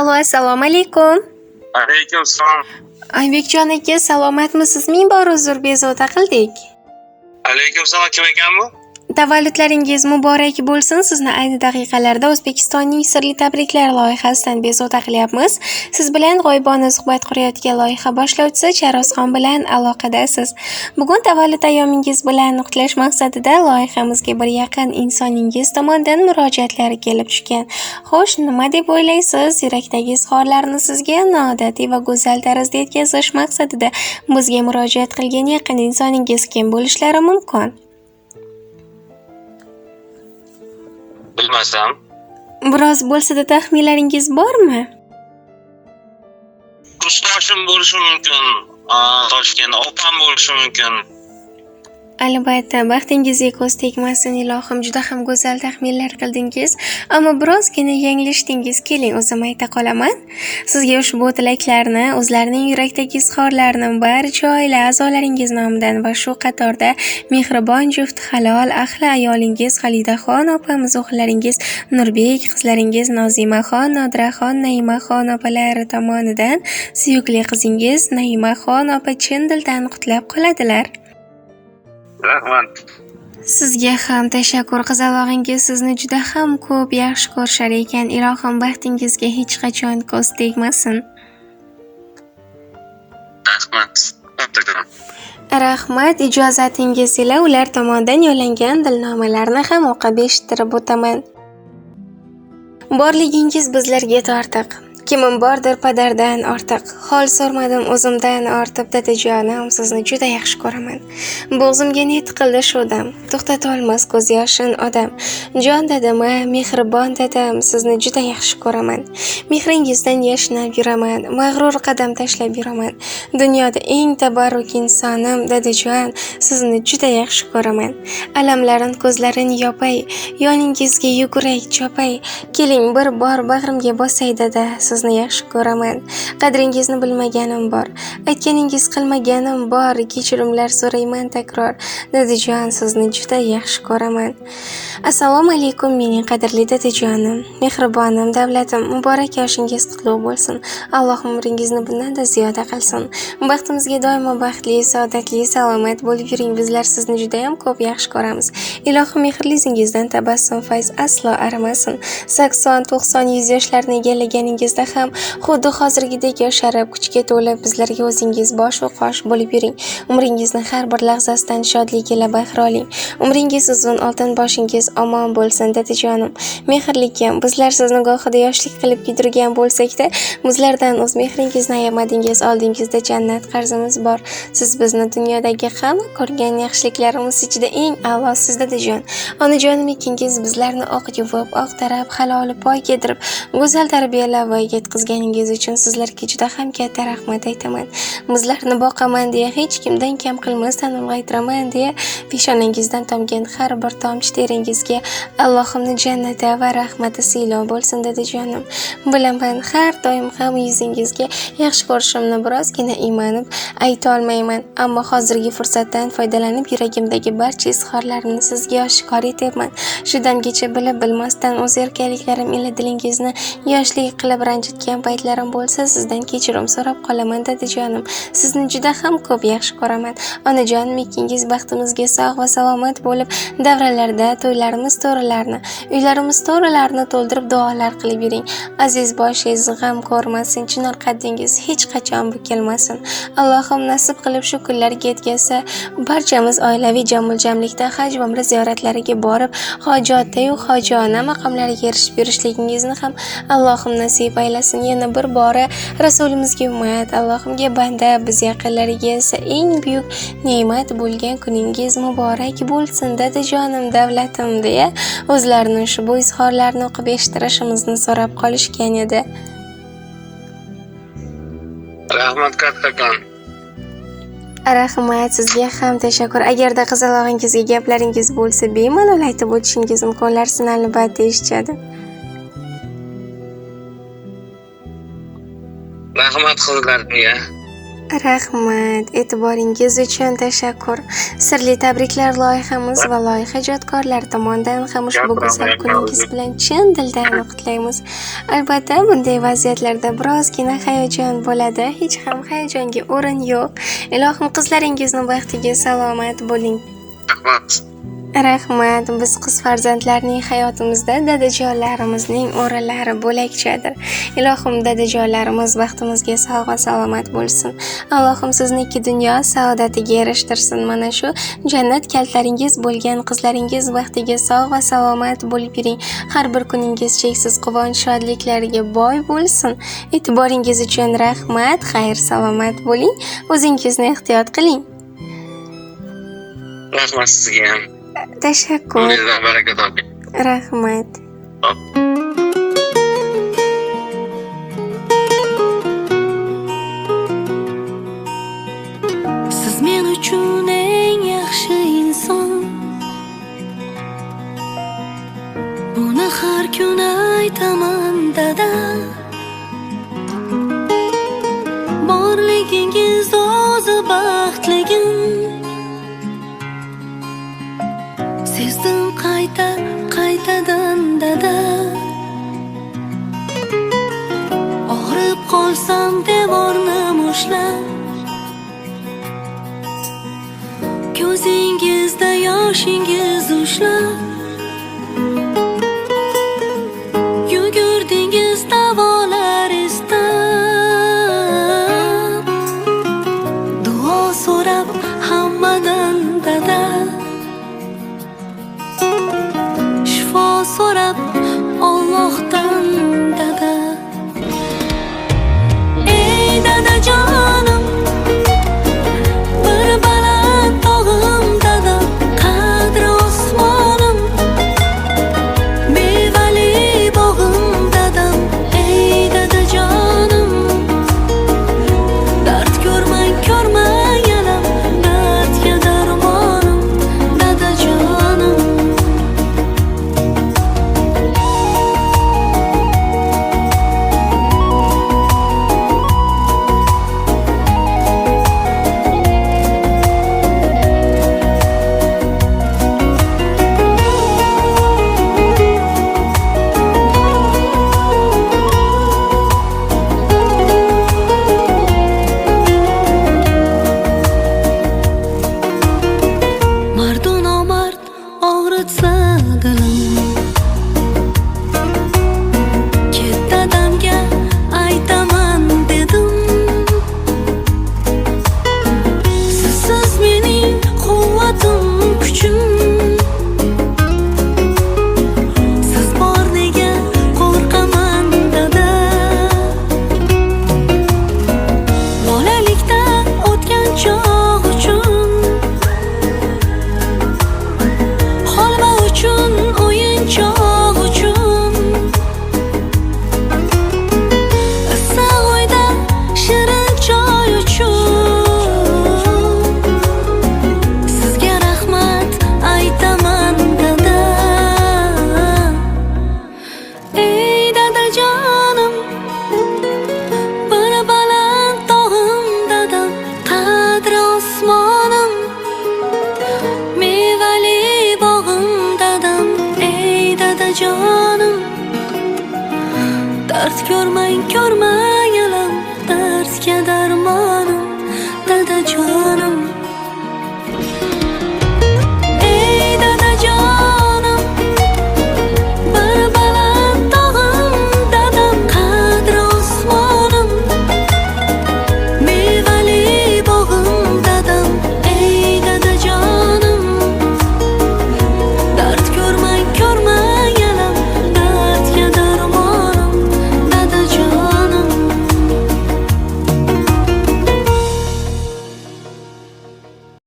Allo, assalomu alaykum. Alaykum salom. Aybekjon aka, salomatmisiz? Ming bor uzr bezovta qildik. Alaykum salom, kim ekan bu? Tavalludlaringiz muborak bo'lsin. Sizni ayni daqiqalarda O'zbekistonning sirli tabriklar loyihasidan bezovta qilyapmiz. Siz bilan g'oyibona suhbat qurayotgan loyiha boshlovchisi Charosxon bilan aloqadasiz. Bugun tavallud ayyomingiz bilan qutlash maqsadida loyihamizga bir yaqin insoningiz tomonidan murojaatlar kelib tushgan. Xo'sh, nima deb o'ylaysiz? Yurakdagi izhorlarni sizga noodatiy va go'zal tarzda yetkazish maqsadida bizga murojaat qilgan yaqin insoningiz kim bo'lishlari mumkin? Bilmasam. Biroz bo'lsa-da taxminlaringiz bormi? Kursdoshim bo'lishi mumkin. Toshkent opam bo'lishi mumkin. Albatta, baxtingizga ko'z tegmasin ilohim, juda ham go'zal taxminlar qildingiz, ammo birozgina yanglishdingiz. Keling, o'zim ayta qolaman. Sizga ushbu tilaklarni, o'zlarining yurakdagi izhorlarini barcha oila a'zolaringiz nomidan va shu qatorda mehribon juft halol ahli ayolingiz Xolidaxon opamiz, o'g'illaringiz Nurbek, qizlaringiz Nozimaxon, Nodiraxon, Naimaxon opalari tomonidan suyukli qizingiz Naimaxon opa chin dildan qutlab qoladilar. Rahmat. Sizga ham tashakkur. Qizalog'ingiz sizni juda ham ko'p yaxshi ko'rishar ekan. Ilohim baxtingizga hech qachon ko'z tegmasin. Rahmat. Rahmat, ijozatingiz ila ular tomonidan yo'llangan dilnomalarni ham o'qib eshittirib o'taman. Borligingiz bizlarga tortiq. Kimim bordir padardan ortiq. Hol so'rmadim o'zimdan ortib, dadajonim, sizni juda yaxshi ko'raman. Bo'g'zimga net qildi shu dam. To'xtatolmas ko'z yoshin odam. Jon dadam, mehribon dadam, sizni juda yaxshi ko'raman. Mehringizdan yashnab yuraman, mag'rur qadam tashlab yuraman. Dunyoda eng tabarruk insonim, dadajon, sizni juda yaxshi ko'raman. Alamlarin ko'zlarini yopay, yoningizga yuguray, chopay. Keling bir bor bag'rimga bosay dada. Sizni yaxshi ko'raman. Qadringizni bilmaganim bor. Aytganingiz qilmaganim bor. Kechirimlar so'rayman takror. Dadajon, sizni juda yaxshi ko'raman. Assalomu alaykum mening qadrli dadajonim. Mehribonim, davlatim, muborak yoshingiz qutlug' bo'lsin. Alloh umringizni bundan-da ziyoda qilsin. Baxtimizga doimo baxtli, saodatli, salomat bo'lib yuring. Bizlar sizni juda ham ko'p yaxshi ko'ramiz. Ilohim mehrli yuzingizdan tabassum fayz aslo arimasin. 80, 90, 100 yoshlarni egallaganingizda ham xuddi hozirgidek yosharib, kuchga to'lib bizlarga o'zingiz bosh va qosh bo'lib yuring. Umringizni har bir lahzasidan shodlik ila bahra oling. Umringiz uzun, oltin boshingiz omon bo'lsin dadajonim. Mehrlikim, bizlar sizni gohida yoshlik qilib kuydirgan bo'lsak-da, bizlardan o'z mehringizni ayamadingiz. Oldingizda jannat qarzimiz bor. Siz bizni dunyodagi hamma ko'rgan yaxshiliklarimiz ichida eng a'losiz dadajon. Onajonim ikingiz bizlarni oq yuvib, oq tarab, haloli poy yedirib, go'zal tarbiyalab va yetkazganingiz uchun sizlarga juda ham katta rahmat aytaman. Bizlarni boqaman deya hech kimdan kam qilmasdan ulg'aytiraman deya peshonangizdan tomgan har bir tomchi teringizga Allohimning jannati va rahmati siylov bo'lsin dadajonim. Bilaman, har doim ham yuzingizga yaxshi ko'rishimni birozgina iymanib ayta olmayman, ammo hozirgi fursatdan foydalanib yuragimdagi barcha izhorlarimni sizga oshkor etyapman. Shu damgacha bilib bilmasdan o'z erkaliklarim ila dilingizni yoshlik qilib ranjitgan paytlarim bo'lsa, sizdan kechirim so'rab qolaman dadajonim. Sizni juda ham ko'p yaxshi ko'raman. Onajonim ikingiz baxtimizga sog' va salomat bo'lib, davralarda to'ylarimiz to'rilarni, uylarimiz to'rilarini to'ldirib duolar qilib yuring. Aziz boshingiz g'am ko'rmasin, chinor qaddingiz hech qachon bukilmasin. Allohim nasib qilib shu kunlarga yetkazsa, barchamiz oilaviy jamul-jamlikda haj va umra ziyoratlariga borib, hojatda-yu hojona maqomlariga erishib yurishligingizni ham Allohim nasib aylasin. Yana bir bora Rasulimizga ummat, Allohimga banda, biz yaqinlariga esa eng buyuk ne'mat bo'lgan kuningiz muborak bo'lsin dadajonim, davlatim deya o'zlarini ushbu izhorlarni o'qib eshittirishimizni so'rab qolishgan edi. Rahmat kattakon. Rahmat, sizga ham tashakkur. Agarda qizalog'ingizga gaplaringiz bo'lsa, bemalol aytib o'tishingiz mumkin. Ular sizni albatta eshitadi. Rahmat qizlarga. Rahmat, e'tiboringiz uchun tashakkur. Sirli tabriklar loyihamiz va loyiha ijodkorlari tomonidan ham ushbu go'zal kuningiz bilan chin dildan qutlaymiz. Albatta, bunday vaziyatlarda birozgina hayajon bo'ladi, hech ham hayajonga o'rin yo'q. Ilohim, qizlaringizni baxtiga salomat bo'ling. Rahmat. Rahmat, biz qiz farzandlarning hayotimizda dadajonlarimizning o'rinlari bo'lakchadir. Ilohim, dadajonlarimiz baxtimizga sog' va salomat bo'lsin. Allohim sizni ikki dunyo saodatiga erishtirsin. Mana shu jannat kaltlaringiz bo'lgan qizlaringiz baxtiga sog' va salomat bo'lib yuring. Har bir kuningiz cheksiz quvonch, shodliklarga boy bo'lsin. E'tiboringiz uchun rahmat, xayr, salomat bo'ling. O'zingizni ehtiyot qiling. Rahmat sizga ham. Tashakkur. Umringizdan baraka toping. Rahmat. Siz men uchun eng yaxshi inson. Buni har kun aytaman dada. Borligingiz o'zi baxtligim. Sezdim qaytadan dada. Og'rib qolsam devorni mushlab, ko'zingizda yoshingiz ushlab, yugurdingiz davolar istab, duo so'rab hammadan dada. Shifo so'rab Allohdan dada. Ey dadajonim, bir baland tog'im dada, qadri osmonim, mevali bog'im dadam. Ey dadajonim, dard ko'rmang alam, dardga darmonim dadajonim. Mardu nomard og'ritsa dilim, ket dadamga aytaman dedim. Sizsiz mening quvvatim, kuchim. Siz bor nega qo'rqaman dada. Bolalikda o'tgan chog' uchun, holva uchun, o'yinchoq uchun, issiq uyda shirin choy uchun, sizga rahmat aytaman dada. Ey dadajonim, bir baland tog'im dadam, qadri osmonim, mevali bog'im dadam. Ey dadajonim, dard ko'rmang